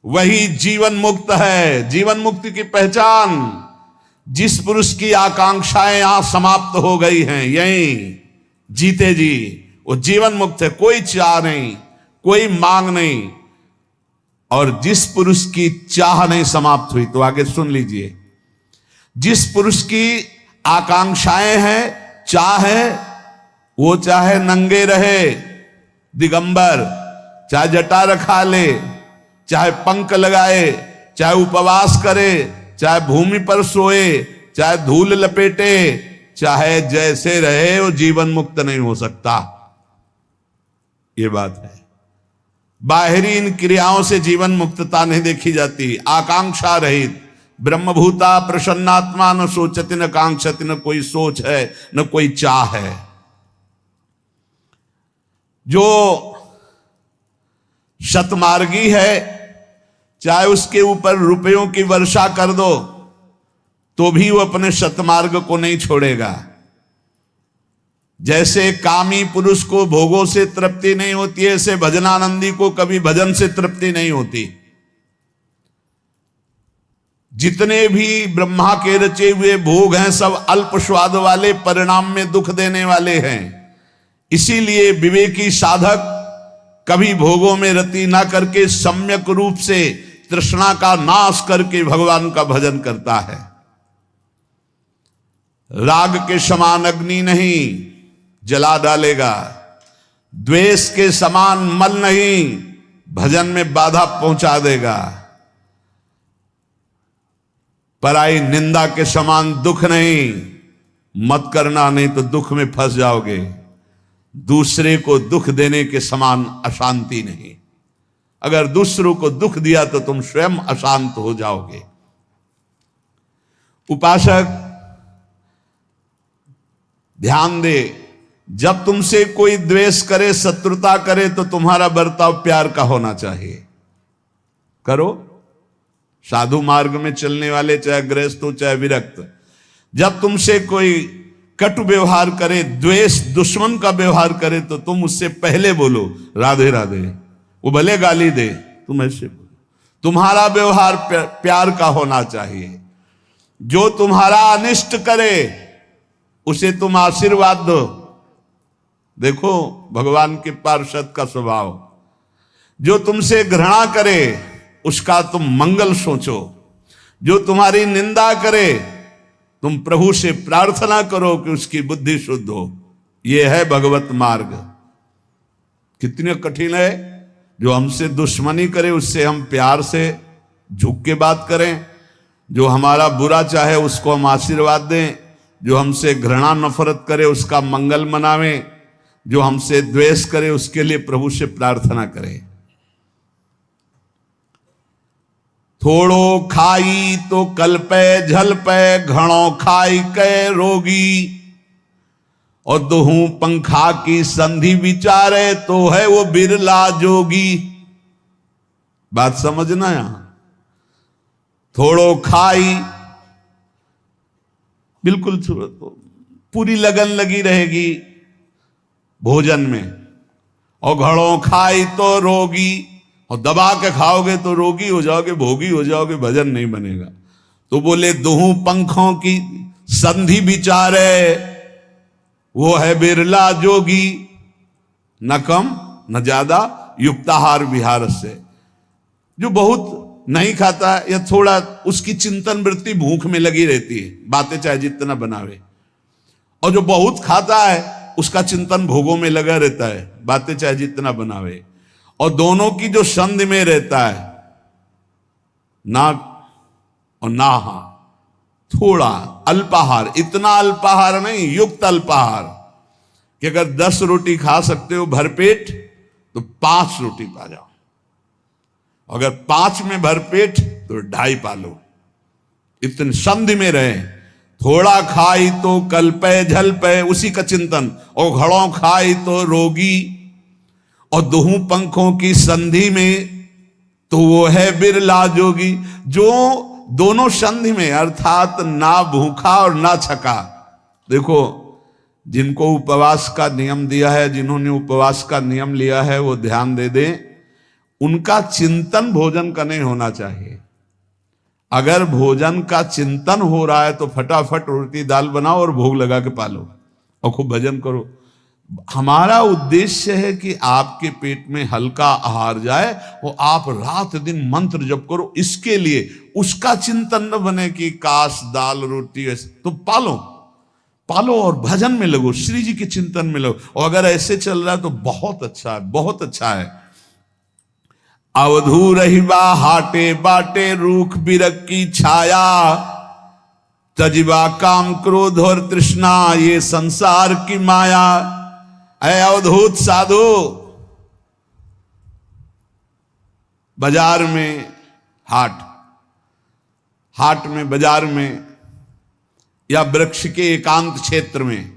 वही जीवन मुक्त है। जीवन मुक्ति की पहचान, जिस पुरुष की आकांक्षाएं यहां समाप्त हो गई हैं, यहीं जीते जी वो जीवन मुक्त है। कोई चाह नहीं, कोई मांग नहीं। और जिस पुरुष की चाह नहीं समाप्त हुई, तो आगे सुन लीजिए, जिस पुरुष की आकांक्षाएं हैं, चाह है, वो चाहे नंगे रहे, दिगंबर, चाहे जटा रखा ले, चाहे पंख लगाए, चाहे उपवास करे, चाहे भूमि पर सोए, चाहे धूल लपेटे, चाहे जैसे रहे, वो जीवन मुक्त नहीं हो सकता। ये बात है। बाहरी इन क्रियाओं से जीवन मुक्तता नहीं देखी जाती। आकांक्षा रहित ब्रह्मभूता प्रसन्नात्मा, न सोचति न कांक्षति, न कोई सोच है न कोई चाह है। जो शतमार्गी है, चाहे उसके ऊपर रुपयों की वर्षा कर दो तो भी वो अपने शतमार्ग को नहीं छोड़ेगा। जैसे कामी पुरुष को भोगों से तृप्ति नहीं होती है, ऐसे भजनानंदी को कभी भजन से तृप्ति नहीं होती। जितने भी ब्रह्मा के रचे हुए भोग हैं, सब अल्प स्वाद वाले, परिणाम में दुख देने वाले हैं। इसीलिए विवेकी साधक कभी भोगों में रति ना करके सम्यक रूप से तृष्णा का नाश करके भगवान का भजन करता है। राग के समान अग्नि नहीं, जला डालेगा। द्वेष के समान मल नहीं, भजन में बाधा पहुंचा देगा। पराई निंदा के समान दुख नहीं, मत करना, नहीं तो दुख में फंस जाओगे। दूसरे को दुख देने के समान अशांति नहीं। अगर दूसरों को दुख दिया तो तुम स्वयं अशांत हो जाओगे। उपासक ध्यान दे, जब तुमसे कोई द्वेष करे, शत्रुता करे, तो तुम्हारा बर्ताव प्यार का होना चाहिए। करो। साधु मार्ग में चलने वाले, चाहे गृहस्थ हो चाहे विरक्त, जब तुमसे कोई कटु व्यवहार करे, द्वेष दुश्मन का व्यवहार करे, तो तुम उससे पहले बोलो राधे राधे। वो भले गाली दे, तुम ऐसे बोलो। तुम्हारा व्यवहार प्यार का होना चाहिए। जो तुम्हारा अनिष्ट करे उसे तुम आशीर्वाद दो। देखो भगवान के पार्षद का स्वभाव। जो तुमसे घृणा करे उसका तुम मंगल सोचो। जो तुम्हारी निंदा करे, तुम प्रभु से प्रार्थना करो कि उसकी बुद्धि शुद्ध हो। यह है भगवत मार्ग। कितनी कठिन है। जो हमसे दुश्मनी करे उससे हम प्यार से झुक के बात करें। जो हमारा बुरा चाहे उसको हम आशीर्वाद दें। जो हमसे घृणा नफरत करे उसका मंगल मनावें। जो हमसे द्वेष करे उसके लिए प्रभु से प्रार्थना करें। थोड़ो खाई तो कल्पे झलपे, घणो खाई कै रोगी। और दोहू पंखा की संधि विचारे, तो है वो बिरला जोगी। बात समझना यहां। थोड़ो खाई, बिल्कुल पूरी लगन लगी रहेगी भोजन में। और घड़ों खाई तो रोगी, और दबा के खाओगे तो रोगी हो जाओगे, भोगी हो जाओगे, भजन नहीं बनेगा। तो बोले दोहू पंखों की संधि विचारे, वो है बिरला जोगी। न कम न ज्यादा, युक्ताहार विहार से। जो बहुत नहीं खाता या थोड़ा, उसकी चिंतन वृत्ति भूख में लगी रहती है, बातें चाहे जितना बनावे। और जो बहुत खाता है उसका चिंतन भोगों में लगा रहता है, बातें चाहे जितना बनावे। और दोनों की जो संधि में रहता है, ना और नाहा, थोड़ा अल्पाहार, इतना अल्पाहार नहीं, युक्त अल्पाहार। कि अगर 10 रोटी खा सकते हो भरपेट तो 5 रोटी पा जाओ। अगर 5 में भरपेट तो 2.5 पा लो। इतने संधि में रहे। थोड़ा खाई तो कल्पे झलपे, उसी का चिंतन। और घड़ों खाई तो रोगी। और दोहू पंखों की संधि में, तो वो है बिरला जोगी। जो दोनों संधि में, अर्थात ना भूखा और ना छका। देखो जिनको उपवास का नियम दिया है, जिन्होंने उपवास का नियम लिया है, वो ध्यान दे दें। उनका चिंतन भोजन का नहीं होना चाहिए। अगर भोजन का चिंतन हो रहा है तो फटाफट रोटी दाल बनाओ और भोग लगा के पालो और खूब भजन करो। हमारा उद्देश्य है कि आपके पेट में हल्का आहार जाए और आप रात दिन मंत्र जप करो। इसके लिए उसका चिंतन न बने कि काश दाल रोटी ऐसे, तो पालो पालो और भजन में लगो, श्री जी के चिंतन में लगो। और अगर ऐसे चल रहा है तो बहुत अच्छा है, बहुत अच्छा है। अवधू रहिबा हाटे बाटे रूख बिरक की छाया, तजिबा काम क्रोध और तृष्णा ये संसार की माया। ऐ अवधूत साधु, बाजार में हाट में बाजार में या वृक्ष के एकांत क्षेत्र में,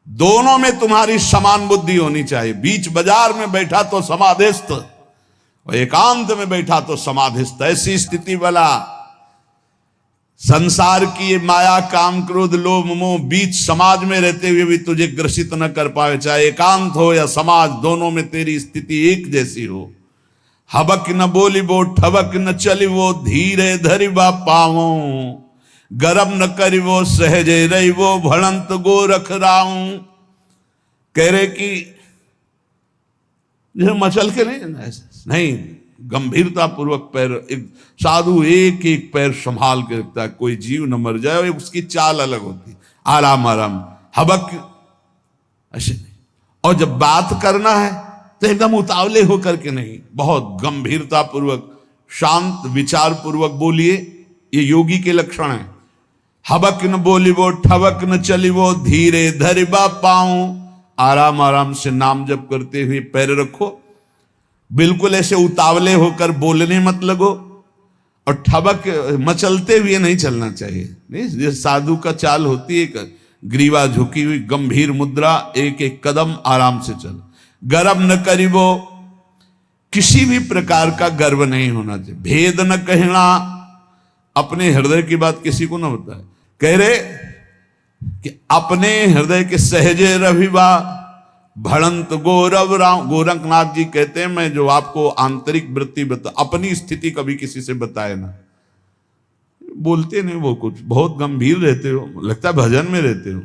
दोनों में तुम्हारी समान बुद्धि होनी चाहिए। बीच बाजार में बैठा तो समाधिस्थ और एकांत में बैठा तो समाधिस्थ, ऐसी स्थिति वाला। संसार की ये माया काम क्रोध लोभ मोह बीच समाज में रहते हुए भी तुझे ग्रसित न कर पाए, चाहे एकांत हो या समाज, दोनों में तेरी स्थिति एक जैसी हो। हबक न बोली वो ठबक न चली वो, धीरे धरि बा पावो, गरम न करी वो सहजे रही वो, भड़ंत गो रख राऊं। कह रहे कि मचल के नहीं, गंभीरता पूर्वक पैर, एक साधु एक एक पैर संभाल के रखता है, कोई जीव न मर जाए, उसकी चाल अलग होती, आराम आराम, हबक ऐसे नहीं। और जब बात करना है तो एकदम उतावले होकर के नहीं, बहुत गंभीरता पूर्वक शांत विचार पूर्वक बोलिए। ये योगी के लक्षण है। हबक न बोली वो ठबक न चली वो, धीरे धरिबा पाऊं, आराम आराम से नाम जप करते हुए पैर रखो। बिल्कुल ऐसे उतावले होकर बोलने मत लगो और ठबक मचलते हुए नहीं चलना चाहिए। नहीं, साधु का चाल होती है, ग्रीवा झुकी हुई गंभीर मुद्रा, एक एक कदम आराम से चल। गर्व न करिबो, किसी भी प्रकार का गर्व नहीं होना चाहिए। भेद न कहना, अपने हृदय की बात किसी को न बताए। कह रहे कि अपने हृदय के सहजे रविवा, भड़ंत गौरव राम। गोरखनाथ जी कहते हैं, मैं जो आपको आंतरिक वृत्ति बता, अपनी स्थिति कभी किसी से बताए ना। बोलते नहीं वो, कुछ बहुत गंभीर रहते हो, लगता है भजन में रहते हो।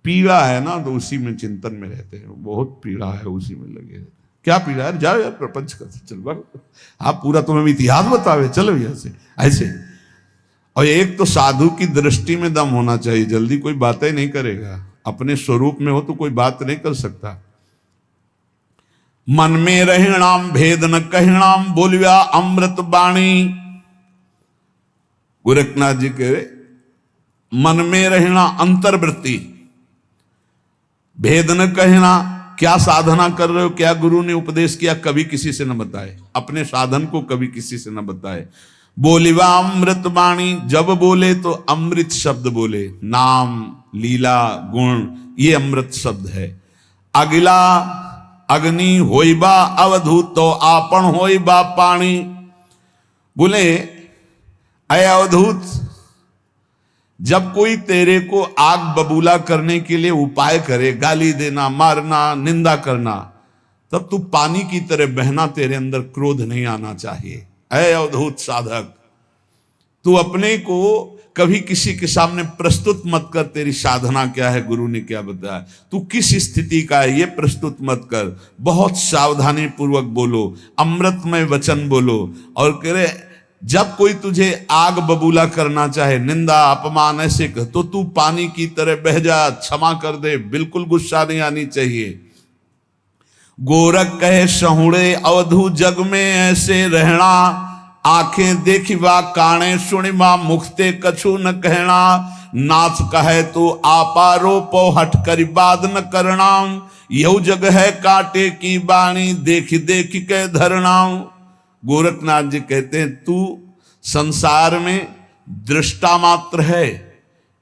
पीड़ा है ना तो उसी में चिंतन में रहते हैं, बहुत पीड़ा है उसी में लगे रहते। क्या पीड़ा है, जाओ यार प्रपंच कर चल, आप पूरा तुम्हें इतिहास बतावे, चलो यहाँ से ऐसे। और एक तो साधु की दृष्टि में दम होना चाहिए, जल्दी कोई बातें नहीं करेगा। अपने स्वरूप में हो तो कोई बात नहीं कर सकता। मन में रहणाम भेद न कहणाम, बोलिया अमृत बाणी। गोरखनाथ जी कह रहे मन में रहना अंतर्वृत्ति, भेद न कहना। क्या साधना कर रहे हो, क्या गुरु ने उपदेश किया, कभी किसी से न बताए। अपने साधन को कभी किसी से न बताए। बोलिवा अमृत वाणी, जब बोले तो अमृत शब्द बोले। नाम लीला गुण ये अमृत शब्द है। अगिला अग्नि होइबा अवधूत तो आपन होइबा पानी। बोले अय अवधूत, जब कोई तेरे को आग बबूला करने के लिए उपाय करे, गाली देना, मारना, निंदा करना, तब तू पानी की तरह बहना, तेरे अंदर क्रोध नहीं आना चाहिए। ऐ अवधूत साधक, तू अपने को कभी किसी के सामने प्रस्तुत मत कर, तेरी साधना क्या है, गुरु ने क्या बताया, तू किस स्थिति का है, ये प्रस्तुत मत कर। बहुत सावधानी पूर्वक बोलो, अमृतमय वचन बोलो। और कह रहे जब कोई तुझे आग बबूला करना चाहे, निंदा अपमान ऐसे कर, तो तू पानी की तरह बह जा, क्षमा कर दे, बिल्कुल गुस्सा नहीं आनी चाहिए। गोरख कहे सहुड़े अवधू जग में ऐसे रहना, आंखें देखिबा काने सुनिबा मुखते कछु न कहना। नाथ कहे तो आपा रोपो हट करी बात न करना, यहु जग है कांटे की बाणी देख देख के धरना। गोरखनाथ जी कहते हैं तू संसार में दृष्टा मात्र है,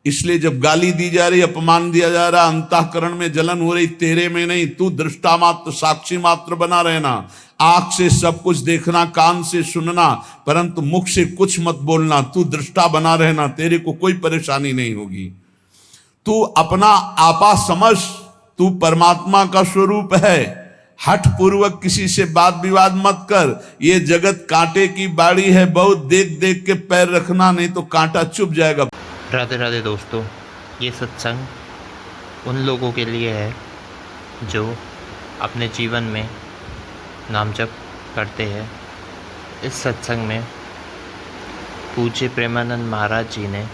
इसलिए जब गाली दी जा रही, अपमान दिया जा रहा, अंतःकरण में जलन हो रही, तेरे में नहीं, तू दृष्टा मात्र साक्षी मात्र बना रहना। आंख से सब कुछ देखना, कान से सुनना, परंतु मुख से कुछ मत बोलना। तू दृष्टा बना रहना, तेरे को कोई परेशानी नहीं होगी। तू अपना आपा समझ, तू परमात्मा का स्वरूप है। हठ पूर्वक किसी से वाद विवाद मत कर। ये जगत कांटे की बाड़ी है, बहुत देख देख के पैर रखना, नहीं तो कांटा चुभ जाएगा। राधे राधे दोस्तों, ये सत्संग उन लोगों के लिए है जो अपने जीवन में नाम जप करते हैं। इस सत्संग में पूज्य प्रेमानंद महाराज जी ने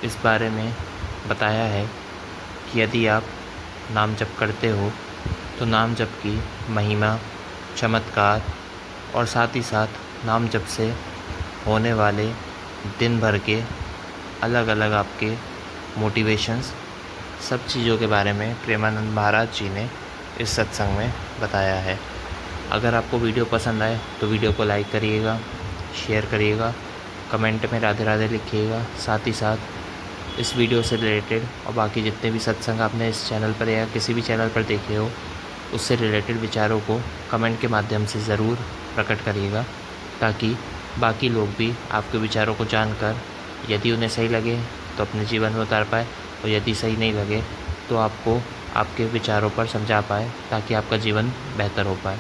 इस बारे में बताया है कि यदि आप नाम जप करते हो तो नाम जप की महिमा, चमत्कार और साथ ही साथ नाम जप से होने वाले दिन भर के अलग अलग आपके मोटिवेशंस, सब चीज़ों के बारे में प्रेमानंद महाराज जी ने इस सत्संग में बताया है। अगर आपको वीडियो पसंद आए तो वीडियो को लाइक करिएगा, शेयर करिएगा, कमेंट में राधे राधे लिखिएगा। साथ ही साथ इस वीडियो से रिलेटेड और बाकी जितने भी सत्संग आपने इस चैनल पर या किसी भी चैनल पर देखे हो, उससे रिलेटेड विचारों को कमेंट के माध्यम से ज़रूर प्रकट करिएगा, ताकि बाकी लोग भी आपके विचारों को जानकर यदि उन्हें सही लगे तो अपने जीवन में उतार पाए, और यदि सही नहीं लगे तो आपको आपके विचारों पर समझा पाए, ताकि आपका जीवन बेहतर हो पाए।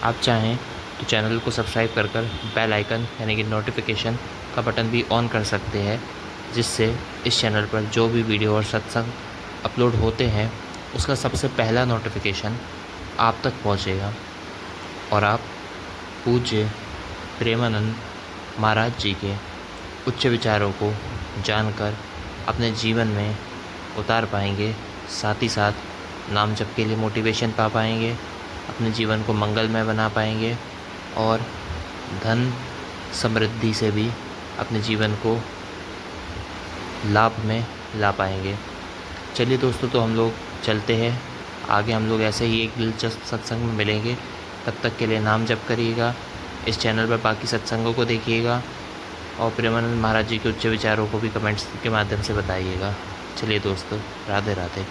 आप चाहें तो चैनल को सब्सक्राइब कर बेल आइकन यानी कि नोटिफिकेशन का बटन भी ऑन कर सकते हैं, जिससे इस चैनल पर जो भी वीडियो और सत्संग अपलोड होते हैं उसका सबसे पहला नोटिफिकेशन आप तक पहुंचेगा और आप पूज्य प्रेमानंद महाराज जी के उच्च विचारों को जानकर अपने जीवन में उतार पाएंगे। साथ ही साथ नाम जप के लिए मोटिवेशन पा पाएंगे, अपने जीवन को मंगलमय बना पाएंगे और धन समृद्धि से भी अपने जीवन को लाभ में ला पाएंगे। चलिए दोस्तों, तो हम लोग चलते हैं आगे। हम लोग ऐसे ही एक दिलचस्प सत्संग में मिलेंगे। तब तक के लिए नाम जप करिएगा, इस चैनल पर बाकी सत्संगों को देखिएगा और प्रेमानंद महाराज जी के उच्च विचारों को भी कमेंट्स के माध्यम से बताइएगा। चलिए दोस्तों, राधे राधे।